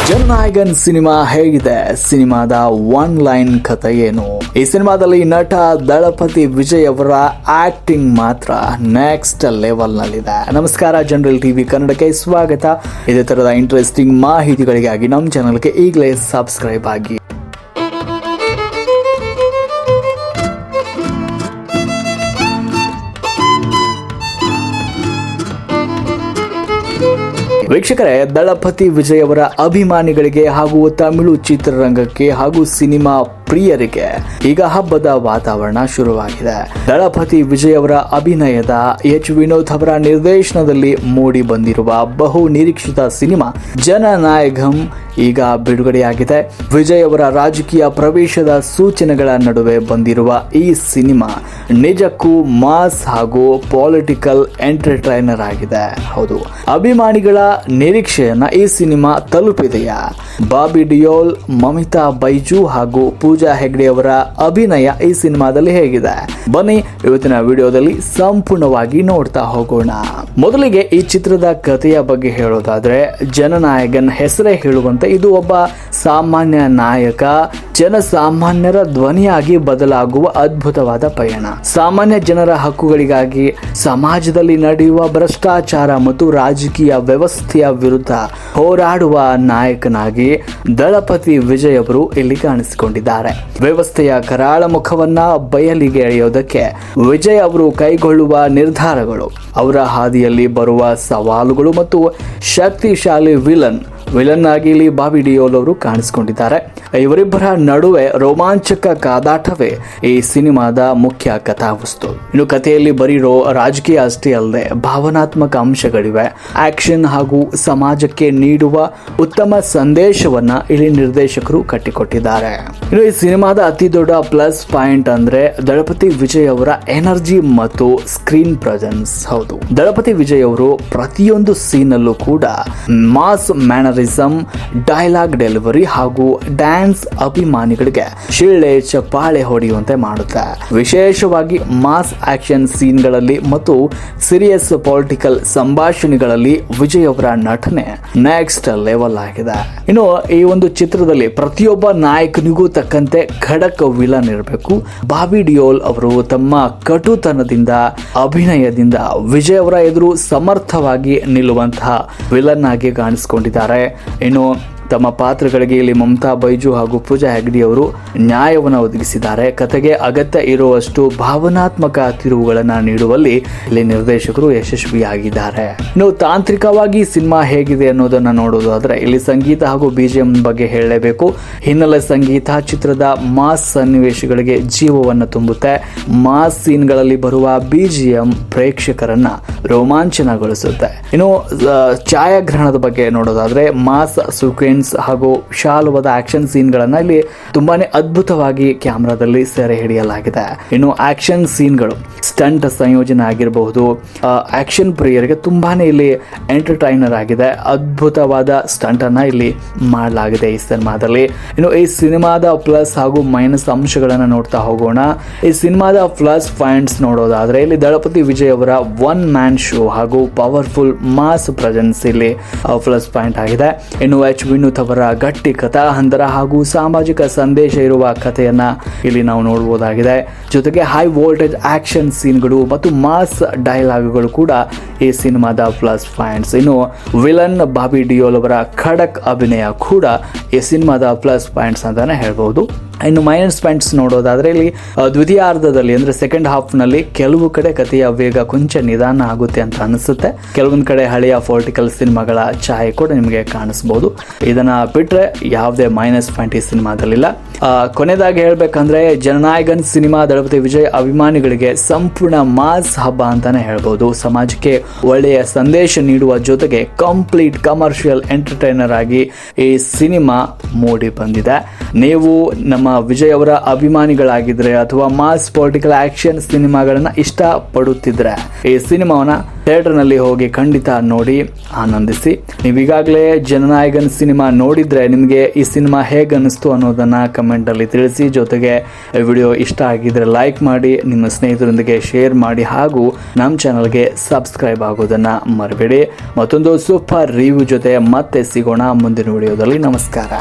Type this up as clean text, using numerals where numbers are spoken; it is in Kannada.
ಜನನಾಯಕನ್ ಸಿನಿಮಾ ಹೇಗಿದೆ? ಸಿನಿಮಾದ ಒನ್ ಲೈನ್ ಕಥೆ ಏನು? ಈ ಸಿನಿಮಾದಲ್ಲಿ ನಟ ದಳಪತಿ ವಿಜಯ್ ಅವರ ಆಕ್ಟಿಂಗ್ ಮಾತ್ರ ನೆಕ್ಸ್ಟ್ ಲೆವೆಲ್ ನಲ್ಲಿದೆ. ನಮಸ್ಕಾರ, ಜನರಲ್ ಟಿವಿ ಕನ್ನಡಕ್ಕೆ ಸ್ವಾಗತ. ಇದೇ ತರದ ಇಂಟ್ರೆಸ್ಟಿಂಗ್ ಮಾಹಿತಿಗಳಿಗಾಗಿ ನಮ್ಮ ಚಾನಲ್ಗೆ ಈಗಲೇ ಸಬ್ಸ್ಕ್ರೈಬ್ ಆಗಿ. ವೀಕ್ಷಕರೇ, ದಳಪತಿ ವಿಜಯ್ ಅವರ ಅಭಿಮಾನಿಗಳಿಗೆ ಹಾಗೂ ತಮಿಳು ಚಿತ್ರರಂಗಕ್ಕೆ ಹಾಗೂ ಸಿನಿಮಾ ಪ್ರಿಯರಿಗೆ ಈಗ ಹಬ್ಬದ ವಾತಾವರಣ ಶುರುವಾಗಿದೆ. ದಳಪತಿ ವಿಜಯ್ ಅವರ ಅಭಿನಯದ ಎಚ್ ವಿನೋದ್ ಅವರ ನಿರ್ದೇಶನದಲ್ಲಿ ಮೂಡಿ ಬಂದಿರುವ ಬಹು ನಿರೀಕ್ಷಿತ ಸಿನಿಮಾ ಜನನಾಯಕಂ ಈಗ ಬಿಡುಗಡೆಯಾಗಿದೆ. ವಿಜಯ್ ಅವರ ರಾಜಕೀಯ ಪ್ರವೇಶದ ಸೂಚನೆಗಳ ನಡುವೆ ಬಂದಿರುವ ಈ ಸಿನಿಮಾ ನಿಜಕ್ಕೂ ಮಾಸ್ ಹಾಗೂ ಪೊಲಿಟಿಕಲ್ ಎಂಟರ್ಟೈನರ್ ಆಗಿದೆ. ಹೌದು, ಅಭಿಮಾನಿಗಳ ನಿರೀಕ್ಷೆಯನ್ನ ಈ ಸಿನಿಮಾ ತಲುಪಿದೆಯಾ? ಬಾಬಿ ಡಿಯೋಲ್, ಮಮಿತಾ ಬೈಜು ಹಾಗೂ ಪೂಜಾ ಹೆಗ್ಡೆ ಅವರ ಅಭಿನಯ ಈ ಸಿನಿಮಾದಲ್ಲಿ ಹೇಗಿದೆ? ಬನ್ನಿ ಇವತ್ತಿನ ವಿಡಿಯೋದಲ್ಲಿ ಸಂಪೂರ್ಣವಾಗಿ ನೋಡ್ತಾ ಹೋಗೋಣ. ಮೊದಲಿಗೆ ಈ ಚಿತ್ರದ ಕಥೆಯ ಬಗ್ಗೆ ಹೇಳೋದಾದ್ರೆ, ಜನನಾಯಕನ್ ಹೆಸರೇ ಹೇಳುವಂತೆ ಇದು ಒಬ್ಬ ಸಾಮಾನ್ಯ ನಾಯಕ ಜನಸಾಮಾನ್ಯರ ಧ್ವನಿಯಾಗಿ ಬದಲಾಗುವ ಅದ್ಭುತವಾದ ಪಯಣ. ಸಾಮಾನ್ಯ ಜನರ ಹಕ್ಕುಗಳಿಗಾಗಿ ಸಮಾಜದಲ್ಲಿ ನಡೆಯುವ ಭ್ರಷ್ಟಾಚಾರ ಮತ್ತು ರಾಜಕೀಯ ವ್ಯವಸ್ಥೆಯ ವಿರುದ್ಧ ಹೋರಾಡುವ ನಾಯಕನಾಗಿ ದಳಪತಿ ವಿಜಯ್ ಅವರು ಇಲ್ಲಿ ಕಾಣಿಸಿಕೊಂಡಿದ್ದಾರೆ. ವ್ಯವಸ್ಥೆಯ ಕರಾಳ ಮುಖವನ್ನ ಬಯಲಿಗೆ ಎಳೆಯೋದಕ್ಕೆ ವಿಜಯ್ ಅವರು ಕೈಗೊಳ್ಳುವ ನಿರ್ಧಾರಗಳು, ಅವರ ಹಾದಿಯಲ್ಲಿ ಬರುವ ಸವಾಲುಗಳು ಮತ್ತು ಶಕ್ತಿಶಾಲಿ ವಿಲನ್ ಆಗಿ ಇಲ್ಲಿ ಬಾಬಿ ಡಿಯೋಲ್ ಅವರು ಕಾಣಿಸಿಕೊಂಡಿದ್ದಾರೆ. ಇವರಿಬ್ಬರ ನಡುವೆ ರೋಮಾಂಚಕ ಕಾದಾಟವೇ ಈ ಸಿನಿಮಾದ ಮುಖ್ಯ ಕಥಾವಸ್ತು. ಇನ್ನು ಕಥೆಯಲ್ಲಿ ಬರೀ ರಾಜಕೀಯ ಅಷ್ಟೇ ಅಲ್ಲದೆ ಭಾವನಾತ್ಮಕ ಅಂಶಗಳಿವೆ. ಆಕ್ಷನ್ ಹಾಗೂ ಸಮಾಜಕ್ಕೆ ನೀಡುವ ಉತ್ತಮ ಸಂದೇಶವನ್ನ ಇಲ್ಲಿ ನಿರ್ದೇಶಕರು ಕಟ್ಟಿಕೊಟ್ಟಿದ್ದಾರೆ. ಇನ್ನು ಈ ಸಿನಿಮಾದ ಅತಿ ದೊಡ್ಡ ಪ್ಲಸ್ ಪಾಯಿಂಟ್ ಅಂದ್ರೆ ದಳಪತಿ ವಿಜಯ್ ಅವರ ಎನರ್ಜಿ ಮತ್ತು ಸ್ಕ್ರೀನ್ ಪ್ರೆಸೆನ್ಸ್. ಹೌದು, ದಳಪತಿ ವಿಜಯ್ ಅವರು ಪ್ರತಿಯೊಂದು ಸೀನ್ ಅಲ್ಲೂ ಕೂಡ ಮಾಸ್ ಮ್ಯಾನರಿಸಂ, ಡೈಲಾಗ್ ಡೆಲಿವರಿ ಹಾಗೂ ಡ್ಯಾನ್ಸ್ ಅಭಿಮಾನಿಗಳಿಗೆ ಶಿಳ್ಳೆ ಚಪ್ಪಾಳೆ ಹೊಡೆಯುವಂತೆ ಮಾಡುತ್ತೆ. ವಿಶೇಷವಾಗಿ ಮಾಸ್ ಆಕ್ಷನ್ ಸೀನ್ಗಳಲ್ಲಿ ಮತ್ತು ಸೀರಿಯಸ್ ಪೊಲಿಟಿಕಲ್ ಸಂಭಾಷಣೆಗಳಲ್ಲಿ ವಿಜಯ್ ಅವರ ನಟನೆ ನೆಕ್ಸ್ಟ್ ಲೆವೆಲ್ ಆಗಿದೆ. ಇನ್ನು ಈ ಒಂದು ಚಿತ್ರದಲ್ಲಿ ಪ್ರತಿಯೊಬ್ಬ ನಾಯಕನಿಗೂ ತಕ್ಕಂತೆ ಖಡಕ್ ವಿಲನ್ ಇರಬೇಕು. ಬಾಬಿ ಡಿಯೋಲ್ ಅವರು ತಮ್ಮ ಕಟುತನದಿಂದ, ಅಭಿನಯದಿಂದ ವಿಜಯ್ ಅವರ ಎದುರು ಸಮರ್ಥವಾಗಿ ನಿಲ್ಲುವಂತಹ ವಿಲನ್ ಆಗಿ ಕಾಣಿಸಿಕೊಂಡಿದ್ದಾರೆ. ಇನ್ನು ತಮ್ಮ ಪಾತ್ರಗಳಿಗೆ ಇಲ್ಲಿ ಮಮತಾ ಬೈಜು ಹಾಗೂ ಪೂಜಾ ಹೆಗ್ಡೆ ಅವರು ನ್ಯಾಯವನ್ನು ಒದಗಿಸಿದ್ದಾರೆ. ಕತೆಗೆ ಅಗತ್ಯ ಇರುವಷ್ಟು ಭಾವನಾತ್ಮಕ ತಿರುವುಗಳನ್ನು ನೀಡುವಲ್ಲಿ ಇಲ್ಲಿ ನಿರ್ದೇಶಕರು ಯಶಸ್ವಿಯಾಗಿದ್ದಾರೆ. ಇನ್ನು ತಾಂತ್ರಿಕವಾಗಿ ಸಿನಿಮಾ ಹೇಗಿದೆ ಅನ್ನೋದನ್ನ ನೋಡೋದಾದ್ರೆ, ಇಲ್ಲಿ ಸಂಗೀತ ಹಾಗೂ ಬಿಜಿಎಂ ಬಗ್ಗೆ ಹೇಳಲೇಬೇಕು. ಹಿನ್ನೆಲೆ ಸಂಗೀತ ಚಿತ್ರದ ಮಾಸ್ ಸನ್ನಿವೇಶಗಳಿಗೆ ಜೀವವನ್ನು ತುಂಬುತ್ತೆ. ಮಾಸ್ ಸೀನ್ಗಳಲ್ಲಿ ಬರುವ ಬಿಜಿಎಂ ಪ್ರೇಕ್ಷಕರನ್ನ ರೋಮಾಂಚನಗೊಳಿಸುತ್ತೆ. ಇನ್ನು ಛಾಯಾಗ್ರಹಣದ ಬಗ್ಗೆ ನೋಡೋದಾದ್ರೆ, ಮಾಸ್ ಸೀಕ್ವೆನ್ಸ್ ಹಾಗೂ ವಿಶಾಲವಾದ ಆಕ್ಷನ್ ಸೀನ್ಗಳನ್ನ ಇಲ್ಲಿ ತುಂಬಾನೇ ಅದ್ಭುತವಾಗಿ ಕ್ಯಾಮೆರಾದಲ್ಲಿ ಸೆರೆ ಹಿಡಿಯಲಾಗಿದೆ. ಇನ್ನು ಆಕ್ಷನ್ ಸೀನ್ಗಳು, ಸ್ಟಂಟ್ ಸಂಯೋಜನೆ ಆಗಿರಬಹುದು, ಆಕ್ಷನ್ ಪ್ರಿಯರಿಗೆ ತುಂಬಾನೇ ಇಲ್ಲಿ ಎಂಟರ್ಟೈನರ್ ಆಗಿದೆ. ಅದ್ಭುತವಾದ ಸ್ಟಂಟ್ ಅನ್ನ ಇಲ್ಲಿ ಮಾಡಲಾಗಿದೆ ಈ ಸಿನಿಮಾದಲ್ಲಿ. ಇನ್ನು ಈ ಸಿನಿಮಾದ ಪ್ಲಸ್ ಹಾಗೂ ಮೈನಸ್ ಅಂಶಗಳನ್ನ ನೋಡ್ತಾ ಹೋಗೋಣ. ಈ ಸಿನಿಮಾದ ಪ್ಲಸ್ ಪಾಯಿಂಟ್ಸ್ ನೋಡೋದಾದ್ರೆ, ಇಲ್ಲಿ ದಳಪತಿ ವಿಜಯ್ ಅವರ ಒನ್ ಮ್ಯಾನ್ ಶೋ ಹಾಗೂ ಪವರ್ಫುಲ್ ಮಾಸ್ ಪ್ರೆಸೆನ್ಸ್ ಇಲ್ಲಿ ಪ್ಲಸ್ ಪಾಯಿಂಟ್ ಆಗಿದೆ. ಇನ್ನು ಎಚ್ ವಿನೋದ್ ಅವರ ಗಟ್ಟಿ ಕಥಾಹಂದರ ಹಾಗೂ ಸಾಮಾಜಿಕ ಸಂದೇಶ ಇರುವ ಕಥೆಯನ್ನ ಇಲ್ಲಿ ನಾವು ನೋಡಬಹುದಾಗಿದೆ. ಜೊತೆಗೆ ಹೈ ವೋಲ್ಟೇಜ್ ಆಕ್ಷನ್ ಸೀನ್ಗಳು ಮತ್ತು ಮಾಸ್ ಡೈಲಾಗ್ಗಳು ಕೂಡ ಈ ಸಿನಿಮಾದ ಪ್ಲಸ್ ಪಾಯಿಂಟ್ಸ್. ಇನ್ನು ವಿಲನ್ ಬಾಬಿ ಡಿಯೋಲ್ ಅವರ ಖಡಕ್ ಅಭಿನಯ ಕೂಡ ಈ ಸಿನಿಮಾದ ಪ್ಲಸ್ ಪಾಯಿಂಟ್ಸ್ ಅಂತಾನೆ ಹೇಳ್ಬಹುದು. ಇನ್ನು ಮೈನಸ್ ಪಾಯಿಂಟ್ಸ್ ನೋಡೋದಾದ್ರೆ, ಇಲ್ಲಿ ದ್ವಿತೀಯಾರ್ಧದಲ್ಲಿ ಅಂದ್ರೆ ಸೆಕೆಂಡ್ ಹಾಫ್ ನಲ್ಲಿ ಕೆಲವು ಕಡೆ ಕಥೆಯ ವೇಗ ಕೊಂಚ ನಿಧಾನ ಆಗುತ್ತೆ ಅಂತ ಅನಿಸುತ್ತೆ. ಕೆಲವೊಂದು ಕಡೆ ಹಳೆಯ ಪೊಲಿಟಿಕಲ್ ಸಿನಿಮಾಗಳ ಛಾಯೆ ಕೂಡ ನಿಮಗೆ ಕಾಣಿಸಬಹುದು. ಇದನ್ನ ಬಿಟ್ರೆ ಯಾವುದೇ ಮೈನಸ್ ಪಾಯಿಂಟ್ ಈ ಸಿನಿಮಾದಲ್ಲಿಲ್ಲ. ಕೊನೆಯದಾಗಿ ಹೇಳ್ಬೇಕಂದ್ರೆ, ಜನನಾಯಕನ್ ಸಿನಿಮಾ ದಳಪತಿ ವಿಜಯ್ ಅಭಿಮಾನಿಗಳಿಗೆ ಸಂಪೂರ್ಣ ಮಾಸ್ ಹಬ್ಬ ಅಂತಾನೆ ಹೇಳ್ಬಹುದು. ಸಮಾಜಕ್ಕೆ ಒಳ್ಳೆಯ ಸಂದೇಶ ನೀಡುವ ಜೊತೆಗೆ ಕಂಪ್ಲೀಟ್ ಕಮರ್ಷಿಯಲ್ ಎಂಟರ್ಟೈನರ್ ಆಗಿ ಈ ಸಿನಿಮಾ ಮೂಡಿ ಬಂದಿದೆ. ನೀವು ನಮ್ಮ ನಮ್ಮ ವಿಜಯ್ ಅವರ ಅಭಿಮಾನಿಗಳಾಗಿದ್ರೆ ಅಥವಾ ಮಾಸ್ ಪೊಲಿಟಿಕಲ್ ಆಕ್ಷನ್ ಸಿನಿಮಾಗಳನ್ನ ಇಷ್ಟಪಡುತ್ತಿದ್ರೆ ಈ ಸಿನಿಮಾವನ್ನ ಥಿಯೇಟರ್ ನಲ್ಲಿ ಹೋಗಿ ಖಂಡಿತ ನೋಡಿ ಆನಂದಿಸಿ. ನೀವೀಗಾಗಲೇ ಜನನಾಯಕನ್ ಸಿನಿಮಾ ನೋಡಿದ್ರೆ ನಿಮಗೆ ಈ ಸಿನಿಮಾ ಹೇಗೆ ಅನಿಸ್ತು ಅನ್ನೋದನ್ನ ಕಮೆಂಟ್ ಅಲ್ಲಿ ತಿಳಿಸಿ. ಜೊತೆಗೆ ವಿಡಿಯೋ ಇಷ್ಟ ಆಗಿದ್ರೆ ಲೈಕ್ ಮಾಡಿ, ನಿಮ್ಮ ಸ್ನೇಹಿತರೊಂದಿಗೆ ಶೇರ್ ಮಾಡಿ ಹಾಗೂ ನಮ್ಮ ಚಾನಲ್ಗೆ ಸಬ್ಸ್ಕ್ರೈಬ್ ಆಗೋದನ್ನ ಮರಿಬೇಡಿ. ಮತ್ತೊಂದು ಸೂಪರ್ ರಿವ್ಯೂ ಜೊತೆ ಮತ್ತೆ ಸಿಗೋಣ ಮುಂದಿನ ವಿಡಿಯೋದಲ್ಲಿ. ನಮಸ್ಕಾರ.